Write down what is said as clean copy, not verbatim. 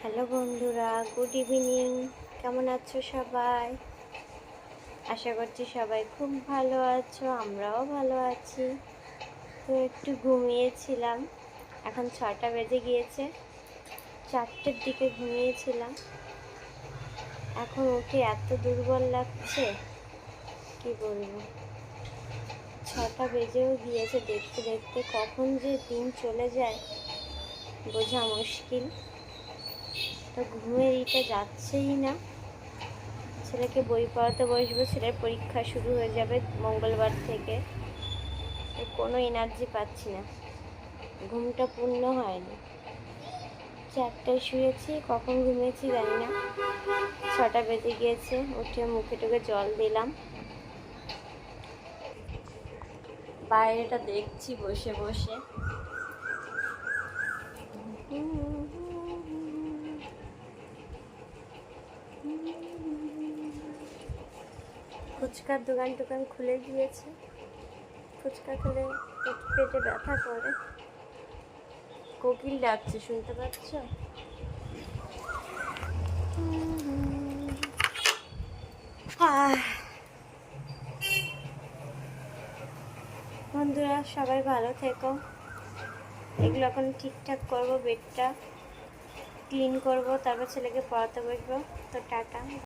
Hello বন্ধুরা, good evening. কেমন আছো সবাই? আশা করছি সবাই খুব ভালো আছো, আমরাও ভালো আছি। তো একটু ঘুমিয়েছিলাম, এখন 6টা বেজে গিয়েছে। 4টের দিকে ঘুমিয়েছিলাম, এখন উঠে এত দুর্বল লাগছে কি বলবো। 6টা বেজেও গিয়েছে, দেখতে দেখতে কখন যে দিন চলে যায় বোঝা মুশকিল। তো ঘুমের ইটা যাচ্ছেই না। ছেলেকে বই পড়াতে বসবো, ছেলের পরীক্ষা শুরু হয়ে যাবে মঙ্গলবার থেকে। কোনো এনার্জি পাচ্ছি না, ঘুমটা পূর্ণ হয়নি। 4টায় শুয়েছি, কখন ঘুমিয়েছি জানি না। 6টা বেজে গিয়েছে, উঠে মুখে টুকে জল দিলাম, বাইরেটা দেখছি বসে বসে। ফুচকার দোকান টোকান খুলে গিয়েছে, ফুচকা খেলে পেটে ব্যথা করে। কোকিল ডাকছে, শুনতে পাচ্ছ? বন্ধুরা সবাই ভালো থেকো। এগুলো এখন ঠিকঠাক করবো, বেডটা ক্লিন করবো, তারপর ছেলেকে পড়াতে বসবো। তো টাটা।